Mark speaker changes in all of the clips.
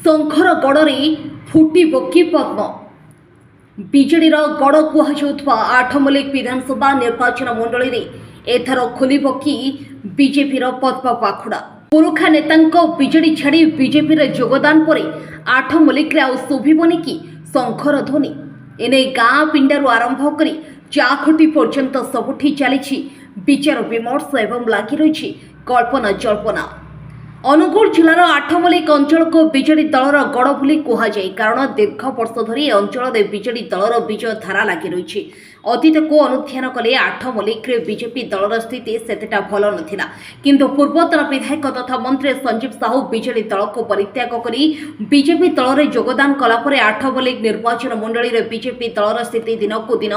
Speaker 1: ଶଙ୍ଖର ଗଡ଼ରେ ଫୁଟିବ କି ପଦ୍ମ। ବିଜେଡିର ଗଡ଼ କୁହାଯାଉଥିବା ଆଠମଲ୍ଲିକ ବିଧାନସଭା ନିର୍ବାଚନ ମଣ୍ଡଳୀରେ ଏଥର ଖୋଲିବ କି ବିଜେପିର ପଦ୍ମ ପାଖୁଡ଼ା। ପୁରୁଖା ନେତାଙ୍କ ବିଜେଡି ଛାଡ଼ି ବିଜେପିରେ ଯୋଗଦାନ ପରେ ଆଠମଲ୍ଲିକରେ ଆଉ ଶୁଭିବନି କି ଶଙ୍ଖର ଧ୍ୱନି। ଏନେଇ ଗାଁ ପିଣ୍ଡାରୁ ଆରମ୍ଭ କରି ଚାଖଟି ପର୍ଯ୍ୟନ୍ତ ସବୁଠି ଚାଲିଛି ବିଚାର ବିମର୍ଶ ଏବଂ ଲାଗି ରହିଛି କଳ୍ପନା ଜଳ୍ପନା। ଅନୁଗୁଳ ଜିଲ୍ଲାର ଆଠମଲ୍ଲିକ ଅଞ୍ଚଳକୁ ବିଜେଡି ଦଳର ଗଡ଼ ବୋଲି କୁହାଯାଏ, କାରଣ ଦୀର୍ଘ ବର୍ଷ ଧରି ଏ ଅଞ୍ଚଳରେ ବିଜେଡି ଦଳର ବିଜୟ ଧାରା ଲାଗି ରହିଛି। ଅତୀତକୁ ଅନୁଧ୍ୟାନ କଲେ ଆଠମଲ୍ଲିକରେ ବିଜେପି ଦଳର ସ୍ଥିତି ସେତେଟା ଭଲ ନଥିଲା, କିନ୍ତୁ ପୂର୍ବତନ ବିଧାୟକ ତଥା ମନ୍ତ୍ରୀ ସଞ୍ଜୀବ ସାହୁ ବିଜେଡି ଦଳକୁ ପରିତ୍ୟାଗ କରି ବିଜେପି ଦଳରେ ଯୋଗଦାନ କଲା ପରେ ଆଠମଲ୍ଲିକ ନିର୍ବାଚନ ମଣ୍ଡଳୀରେ ବିଜେପି ଦଳର ସ୍ଥିତି ଦିନକୁ ଦିନ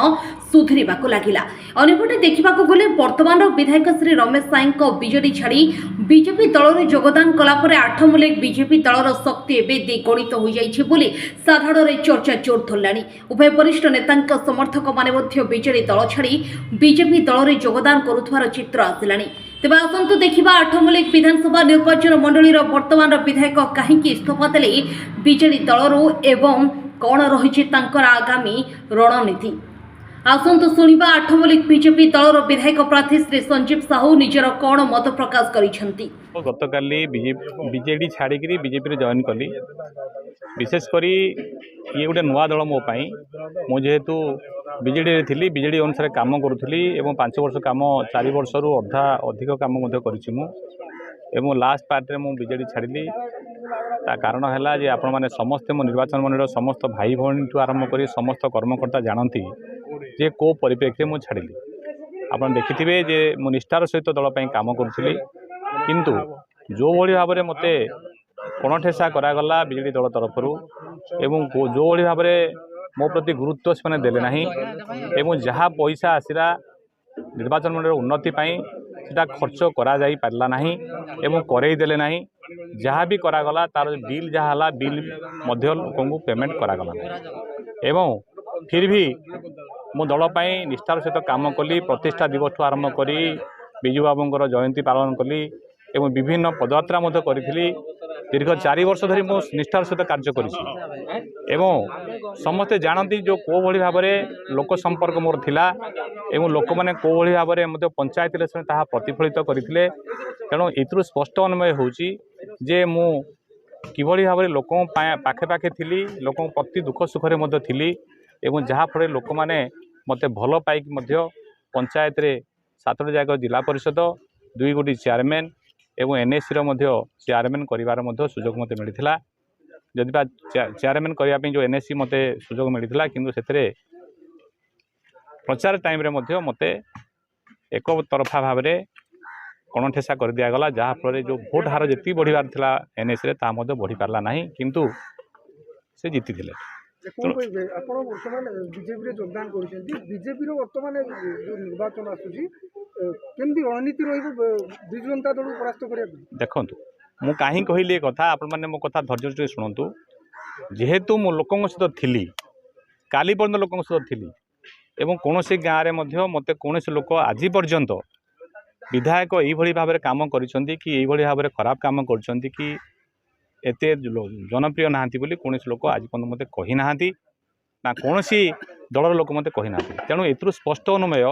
Speaker 1: ସୁଧୁରିବାକୁ ଲାଗିଲା। ଅନ୍ୟପଟେ ଦେଖିବାକୁ ଗଲେ ବର୍ତ୍ତମାନର ବିଧାୟକ ଶ୍ରୀ ରମେଶ ସାଏଙ୍କ ବିଜେଡି ଛାଡ଼ି ବିଜେପି ଦଳରେ ଯୋଗଦାନ କଲାପରେ ଆଠମଲ୍ଲିକ ବିଜେପି ଦଳର ଶକ୍ତି ଏବେ ଦ୍ୱିଗୁଣିତ ହୋଇଯାଇଛି ବୋଲି ସାଧାରଣରେ ଚର୍ଚ୍ଚା ଜୋର ଧରିଲାଣି। ଉଭୟ ବରିଷ୍ଠ ନେତାଙ୍କ ସମର୍ଥକମାନେ ମଧ୍ୟ ବିଜେଡି ଦଳ ଛାଡ଼ି ବିଜେପି ଦଳରେ ଯୋଗଦାନ କରୁଥିବାର ଚିତ୍ର ଆସିଲାଣି। ତେବେ ଆସନ୍ତୁ ଦେଖିବା ଆଠମଲ୍ଲିକ ବିଧାନସଭା ନିର୍ବାଚନ ମଣ୍ଡଳୀର ବର୍ତ୍ତମାନର ବିଧାୟକ କାହିଁକି ଇସ୍ତଫା ଦେଲେ ବିଜେଡି ଦଳରୁ ଏବଂ କ'ଣ ରହିଛି ତାଙ୍କର ଆଗାମୀ ରଣନୀତି। ଆସନ୍ତୁ ଶୁଣିବା ଆଠମଲ୍ଲିକ ବିଜେପି ଦଳର ବିଧାୟକ ପ୍ରାର୍ଥୀ ଶ୍ରୀ ସଞ୍ଜୀବ ସାହୁ ନିଜର କ'ଣ ମତ ପ୍ରକାଶ କରିଛନ୍ତି।
Speaker 2: ଗତକାଲି ବିଜେଡି ଛାଡ଼ିକିରି ବିଜେପିରେ ଜଏନ୍ କଲି। ବିଶେଷ କରି ଇଏ ଗୋଟେ ନୂଆ ଦଳ ମୋ ପାଇଁ। ମୁଁ ଯେହେତୁ ବିଜେଡ଼ିରେ ଥିଲି, ବିଜେଡ଼ି ଅନୁସାରେ କାମ କରୁଥିଲି ଏବଂ 5 ବର୍ଷ କାମ 4 ବର୍ଷରୁ ଅଧିକ କାମ ମଧ୍ୟ କରିଛି ମୁଁ। ଏବଂ ଲାଷ୍ଟ ପାର୍ଟରେ ମୁଁ ବିଜେଡ଼ି ଛାଡ଼ିଲି। ତା କାରଣ ହେଲା ଯେ ଆପଣମାନେ ସମସ୍ତେ ମୋ ନିର୍ବାଚନ ମଣ୍ଡଳୀର ସମସ୍ତ ଭାଇ ଭଉଣୀଠୁ ଆରମ୍ଭ କରି ସମସ୍ତ କର୍ମକର୍ତ୍ତା ଜାଣନ୍ତି ଯେ କେଉଁ ପରିପ୍ରେକ୍ଷୀରେ ମୁଁ ଛାଡ଼ିଲି। ଆପଣ ଦେଖିଥିବେ ଯେ ମୁଁ ନିଷ୍ଠାର ସହିତ ଦଳ ପାଇଁ କାମ କରୁଥିଲି, କିନ୍ତୁ ଯେଉଁଭଳି ଭାବରେ ମୋତେ କଣଠେସା କରାଗଲା ବିଜେଡ଼ି ଦଳ ତରଫରୁ ଏବଂ ଯେଉଁଭଳି ଭାବରେ ମୋ ପ୍ରତି ଗୁରୁତ୍ୱ ସେମାନେ ଦେଲେ ନାହିଁ ଏବଂ ଯାହା ପଇସା ଆସିଲା ନିର୍ବାଚନ ମଣ୍ଡଳୀର ଉନ୍ନତି ପାଇଁ ସେଟା ଖର୍ଚ୍ଚ କରାଯାଇପାରିଲା ନାହିଁ ଏବଂ କରେଇ ଦେଲେ ନାହିଁ। ଯାହା ବି କରାଗଲା ତାର ବିଲ୍ ଯାହା ହେଲା ବିଲ୍ ମଧ୍ୟ ଲୋକଙ୍କୁ ପେମେଣ୍ଟ କରାଗଲା ନାହିଁ ଏବଂ ଫିର୍ ବି ମୁଁ ଦଳ ପାଇଁ ନିଷ୍ଠାର ସହିତ କାମ କଲି। ପ୍ରତିଷ୍ଠା ଦିବସଠୁ ଆରମ୍ଭ କରି ବିଜୁ ବାବୁଙ୍କର ଜୟନ୍ତୀ ପାଳନ କଲି ଏବଂ ବିଭିନ୍ନ ପଦଯାତ୍ରା ମଧ୍ୟ କରିଥିଲି। ଦୀର୍ଘ 4 ବର୍ଷ ଧରି ମୁଁ ନିଷ୍ଠାର ସହିତ କାର୍ଯ୍ୟ କରିଛି ଏବଂ ସମସ୍ତେ ଜାଣନ୍ତି ଯେଉଁ କେଉଁଭଳି ଭାବରେ ଲୋକ ସମ୍ପର୍କ ମୋର ଥିଲା ଏବଂ ଲୋକମାନେ କେଉଁଭଳି ଭାବରେ ମଧ୍ୟ ପଞ୍ଚାୟତ ଇଲେକ୍ସନରେ ତାହା ପ୍ରତିଫଳିତ କରିଥିଲେ। ତେଣୁ ଏଥିରୁ ସ୍ପଷ୍ଟ ଅନୁମୟ ହେଉଛି ଯେ ମୁଁ କିଭଳି ଭାବରେ ଲୋକଙ୍କ ପାଖେ ପାଖେ ଥିଲି, ଲୋକଙ୍କ ପ୍ରତି ଦୁଃଖ ସୁଖରେ ମଧ୍ୟ ଥିଲି ଏବଂ ଯାହାଫଳରେ ଲୋକମାନେ ମୋତେ ଭଲ ପାଇକି ମଧ୍ୟ ପଞ୍ଚାୟତରେ 7ଟି ଜାଗା ଜିଲ୍ଲା ପରିଷଦ, 2 ଗୋଟି ଚେୟାରମ୍ୟାନ୍ ଏବଂ ଏନ୍ଏସିର ମଧ୍ୟ ଚେୟାରମ୍ୟାନ୍ କରିବାର ମଧ୍ୟ ସୁଯୋଗ ମୋତେ ମିଳିଥିଲା। ଯଦି ବା ଚେୟାରମ୍ୟାନ୍ କରିବା ପାଇଁ ଯେଉଁ ଏନ୍ଏସି ମୋତେ ସୁଯୋଗ ମିଳିଥିଲା, କିନ୍ତୁ ସେଥିରେ ପ୍ରଚାର ଟାଇମ୍ରେ ମଧ୍ୟ ମୋତେ ଏକତରଫା ଭାବରେ କଣଠେସା କରିଦିଆଗଲା, ଯାହାଫଳରେ ଯେଉଁ ଭୋଟ ହାର ଯେତିକି ବଢ଼ିବାର ଥିଲା ଏନ୍ଏସିରେ ତାହା ମଧ୍ୟ ବଢ଼ିପାରିଲା ନାହିଁ, କିନ୍ତୁ ସେ ଜିତିଥିଲେ।
Speaker 3: କ'ଣ କହିବେ ଆପଣ ବର୍ତ୍ତମାନ ବିଜେପିରେ ଯୋଗଦାନ କରିଛନ୍ତି? ବିଜେପିର ବର୍ତ୍ତମାନ ଯେଉଁ ନିର୍ବାଚନ ଆସୁଛି କେମିତି ରଣନୀତି ରହିବ ବିଜୁ ଜନତା ଦଳକୁ ପରାସ୍ତ କରିବାକୁ?
Speaker 2: ଦେଖନ୍ତୁ, ମୁଁ କାହିଁ କହିଲି ଏ କଥା, ଆପଣମାନେ ମୋ କଥା ଧୈର୍ଯ୍ୟ ଟିକେ ଶୁଣନ୍ତୁ। ଯେହେତୁ ମୁଁ ଲୋକଙ୍କ ସହିତ ଥିଲି, କାଲି ପର୍ଯ୍ୟନ୍ତ ଲୋକଙ୍କ ସହିତ ଥିଲି ଏବଂ କୌଣସି ଗାଁରେ ମଧ୍ୟ ମୋତେ କୌଣସି ଲୋକ ଆଜି ପର୍ଯ୍ୟନ୍ତ ବିଧାୟକ ଏଇଭଳି ଭାବରେ କାମ କରିଛନ୍ତି କି ଏଇଭଳି ଭାବରେ ଖରାପ କାମ କରିଛନ୍ତି କି ଏତେ ଜନପ୍ରିୟ ନାହାନ୍ତି ବୋଲି କୌଣସି ଲୋକ ଆଜି ପର୍ଯ୍ୟନ୍ତ ମୋତେ କହିନାହାନ୍ତି, ନା କୌଣସି ଦଳର ଲୋକ ମୋତେ କହିନାହାନ୍ତି। ତେଣୁ ଏଥିରୁ ସ୍ପଷ୍ଟ ଅନୁମେୟ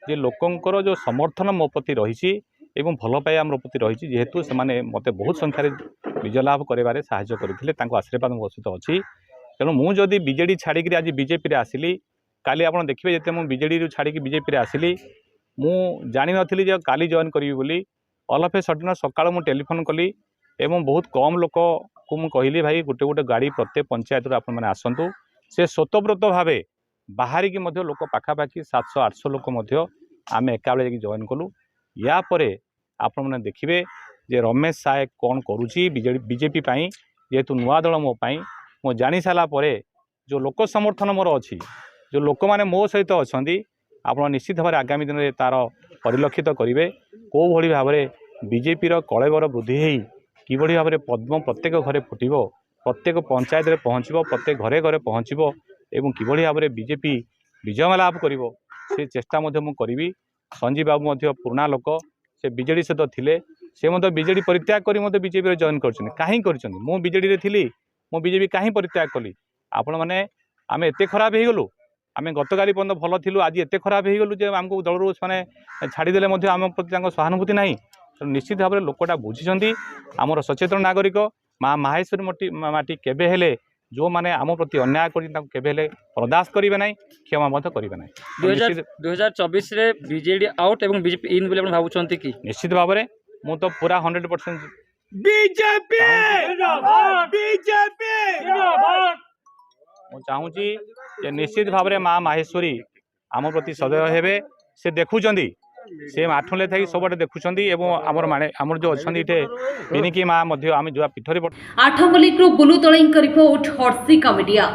Speaker 2: ଯେ ଲୋକଙ୍କର ଯେଉଁ ସମର୍ଥନ ମୋ ପ୍ରତି ରହିଛି ଏବଂ ଭଲ ପାଇବା ମୋ ପ୍ରତି ରହିଛି, ଯେହେତୁ ସେମାନେ ମୋତେ ବହୁତ ସଂଖ୍ୟାରେ ବିଜୟ ଲାଭ କରିବାରେ ସାହାଯ୍ୟ କରିଥିଲେ, ତାଙ୍କ ଆଶୀର୍ବାଦ ମୋ ସହିତ ଅଛି। ତେଣୁ ମୁଁ ଯଦି ବିଜେଡ଼ି ଛାଡ଼ିକିରି ଆଜି ବିଜେପିରେ ଆସିଲି, କାଲି ଆପଣ ଦେଖିବେ ଯେତେ ମୁଁ ବିଜେଡ଼ିରୁ ଛାଡ଼ିକି ବିଜେପିରେ ଆସିଲି, ମୁଁ ଜାଣିନଥିଲି ଯେ କାଲି ଜଏନ୍ କରିବି ବୋଲି। ଅଲ୍ ଅଫ୍ ଏ ସଡନ୍ ସକାଳୁ ମୁଁ ଟେଲିଫୋନ୍ କଲି ଏବଂ ବହୁତ କମ୍ ଲୋକକୁ ମୁଁ କହିଲି, ଭାଇ ଗୋଟେ ଗାଡ଼ି ପ୍ରତ୍ୟେକ ପଞ୍ଚାୟତରୁ ଆପଣମାନେ ଆସନ୍ତୁ। ସେ ସ୍ୱତଃବ୍ରତ ଭାବେ ବାହାରିକି ମଧ୍ୟ ଲୋକ ପାଖାପାଖି 700-800 ଲୋକ ମଧ୍ୟ ଆମେ ଏକାବେଳେ ଯାଇକି ଜଏନ୍ କଲୁ। ୟା ପରେ ଆପଣମାନେ ଦେଖିବେ ଯେ ରମେଶ ସାଏ କ'ଣ କରୁଛି ବିଜେପି ପାଇଁ। ଯେହେତୁ ନୂଆ ଦଳ ମୋ ପାଇଁ, ମୁଁ ଜାଣିସାରିଲା ପରେ ଯେଉଁ ଲୋକ ସମର୍ଥନ ମୋର ଅଛି, ଯେଉଁ ଲୋକମାନେ ମୋ ସହିତ ଅଛନ୍ତି, ଆପଣ ନିଶ୍ଚିତ ଭାବରେ ଆଗାମୀ ଦିନରେ ତା'ର ପରିଲକ୍ଷିତ କରିବେ। କେଉଁଭଳି ଭାବରେ ବିଜେପିର କଳେବର ବୃଦ୍ଧି ହେଇ କିଭଳି ଭାବରେ ପଦ୍ମ ପ୍ରତ୍ୟେକ ଘରେ ଫୁଟିବ, ପ୍ରତ୍ୟେକ ପଞ୍ଚାୟତରେ ପହଞ୍ଚିବ, ପ୍ରତ୍ୟେକ ଘରେ ଘରେ ପହଞ୍ଚିବ ଏବଂ କିଭଳି ଭାବରେ ବିଜେପି ବିଜୟ ଲାଭ କରିବ, ସେ ଚେଷ୍ଟା ମଧ୍ୟ ମୁଁ କରିବି। ସଞ୍ଜୀବ ବାବୁ ମଧ୍ୟ ପୁରୁଣା ଲୋକ, ସେ ବିଜେଡ଼ି ସହିତ ଥିଲେ, ସେ ମଧ୍ୟ ବିଜେଡ଼ି ପରିତ୍ୟାଗ କରି ମଧ୍ୟ ବିଜେପିରେ ଜଏନ୍ କରିଛନ୍ତି। କାହିଁ କରିଛନ୍ତି? ମୁଁ ବିଜେଡ଼ିରେ ଥିଲି, ମୁଁ ବିଜେପି କାହିଁ ପରିତ୍ୟାଗ କଲି ଆପଣମାନେ ଆମେ ଏତେ ଖରାପ ହେଇଗଲୁ ଆମେ ଗତକାଲି ପର୍ଯ୍ୟନ୍ତ ଭଲ ଥିଲୁ ଆଜି ଏତେ ଖରାପ ହେଇଗଲୁ ଯେ ଆମକୁ ଦଳରୁ ସେମାନେ ଛାଡ଼ିଦେଲେ ମଧ୍ୟ ଆମ ପ୍ରତି ତାଙ୍କ ସହାନୁଭୂତି ନାହିଁ ନିଶ୍ଚିତ ଭାବରେ ଲୋକଟା ବୁଝିଛନ୍ତି ଆମର ସଚେତନ ନାଗରିକ ମା ମାହେଶ୍ୱରୀ ମାଟି କେବେ ହେଲେ ଯେଉଁମାନେ ଆମ ପ୍ରତି ଅନ୍ୟାୟ କରିଛନ୍ତି ତାଙ୍କୁ କେବେ ହେଲେ ବରଦାସ୍ତ କରିବେ ନାହିଁ କ୍ଷମା ମଧ୍ୟ କରିବେ ନାହିଁ
Speaker 4: 2024 ବିଜେଡି ଆଉଟ୍ ଏବଂ ବିଜେପି ଇନ୍ ବୋଲି ଆପଣ ଭାବୁଛନ୍ତି କି?
Speaker 2: ନିଶ୍ଚିତ ଭାବରେ ମୁଁ ତ ପୁରା 100% ମୁଁ ଚାହୁଁଛି ଯେ ନିଶ୍ଚିତ ଭାବରେ ମା ମାହେଶ୍ୱରୀ ଆମ ପ୍ରତି ସଦୟ ହେବେ ସେ ଦେଖୁଛନ୍ତି ସେ ଆଠୁଲେ ଥାଇ ସବୁଆଡ଼େ ଦେଖୁଛନ୍ତି ଏବଂ ଆମର ଯେଉଁ ଅଛନ୍ତି ଏଠି ବିନିକି ମା ମଧ୍ୟ ଆମେ ଯେଉଁ ପୀଠରେ
Speaker 1: ଆଠମଲ୍ଲିକରୁ ବୁଲୁ ତଳେଙ୍କ ରିପୋର୍ଟ ହର୍ଷିକା ମିଡିଆ।